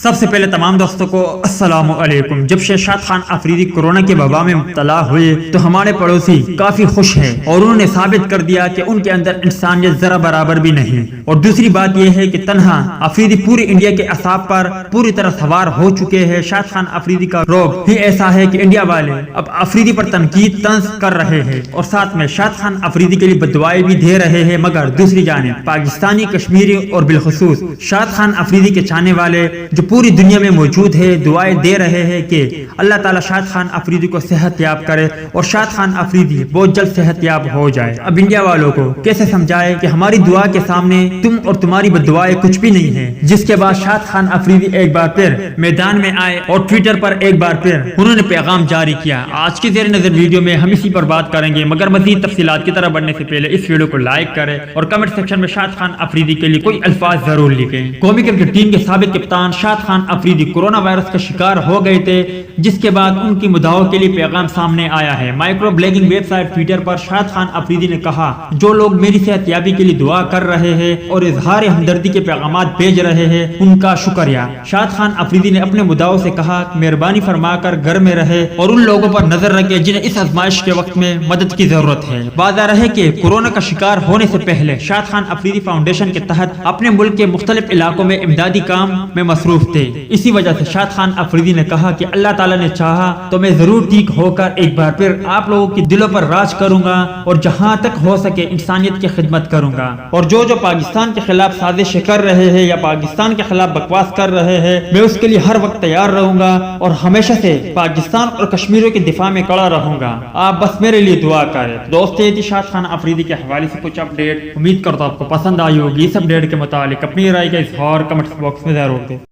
سب سے پہلے تمام دوستوں کو السلام علیکم۔ جب شہزاد خان افریدی کورونا کے وبا میں مبتلا ہوئے تو ہمارے پڑوسی کافی خوش ہیں اور انہوں نے ثابت کر دیا کہ ان کے اندر انسانیت ذرا برابر بھی نہیں۔ اور دوسری بات یہ ہے کہ تنہا افریدی پوری انڈیا کے اعصاب پر پوری طرح سوار ہو چکے ہیں۔ شہزاد خان افریدی کا روب ہی ایسا ہے کہ انڈیا والے اب افریدی پر تنقید طنز کر رہے ہیں اور ساتھ میں شہزاد خان افریدی کے لیے بددعائیں بھی دے رہے ہیں، مگر دوسری جانب پاکستانی، کشمیری اور بالخصوص شہزاد خان افریدی کے چاہنے والے جو پوری دنیا میں موجود ہے دعائیں دے رہے ہیں کہ اللہ تعالیٰ شہزاد خان افریدی کو صحت یاب کرے اور شہزاد خان افریدی بہت جلد صحت یاب ہو جائے۔ اب انڈیا والوں کو کیسے سمجھائے کہ ہماری دعا کے سامنے تم اور تمہاری بددعائیں کچھ بھی نہیں ہیں، جس کے بعد شہزاد خان افریدی ایک بار پھر میدان میں آئے اور ٹویٹر پر ایک بار پھر انہوں نے پیغام جاری کیا۔ آج کی زیر نظر ویڈیو میں ہم اسی پر بات کریں گے، مگر مزید تفصیلات کی طرف بڑھنے سے پہلے اس ویڈیو کو لائک کریں اور کمنٹ سیکشن میں شہزاد خان افریدی کے لیے کوئی الفاظ ضرور لکھیں۔ قومی کرکٹ ٹیم کے سابق کپتان شہزاد خان افریدی کورونا وائرس کا شکار ہو گئے تھے، جس کے بعد ان کی مداحوں کے لیے پیغام سامنے آیا ہے۔ Micro blogging website Twitter پر شہزاد خان افریدی نے کہا، جو لوگ میری صحت یابی کے لیے دعا کر رہے ہیں اور اظہار ہمدردی کے پیغامات بھیج رہے ہیں، ان کا شکریہ۔ شہزاد خان افریدی نے اپنے مداحوں سے کہا کہ مہربانی فرما کر گھر میں رہے اور ان لوگوں پر نظر رکھے جنہیں اس آزمائش کے وقت میں مدد کی ضرورت ہے۔ واضح رہے کہ کورونا کا شکار ہونے سے پہلے شہزاد خان افریدی فاؤنڈیشن کے تحت اپنے ملک کے مختلف علاقوں میں امدادی کام میں مصروف تھے۔ اسی وجہ سے شہزاد خان افریدی نے کہا کہ اللہ تعالیٰ نے چاہا تو میں ضرور ٹھیک ہو کر ایک بار پھر آپ لوگوں کے دلوں پر راج کروں گا اور جہاں تک ہو سکے انسانیت کی خدمت کروں گا۔ اور جو پاکستان کے خلاف سازشیں کر رہے ہیں یا پاکستان کے خلاف بکواس کر رہے ہیں، میں اس کے لیے ہر وقت تیار رہوں گا اور ہمیشہ سے پاکستان اور کشمیریوں کے دفاع میں کھڑا رہوں گا۔ آپ بس میرے لیے دعا کریں۔ دوستو، یہ تھی شہزاد خان افریدی کے حوالے سے کچھ اپڈیٹ۔ امید کرتا ہوں آپ کو پسند آئی ہوگی۔ اس اپڈیٹ کے متعلق اپنی رائے کا اظہار کمنٹ باکس میں ضرور دیں۔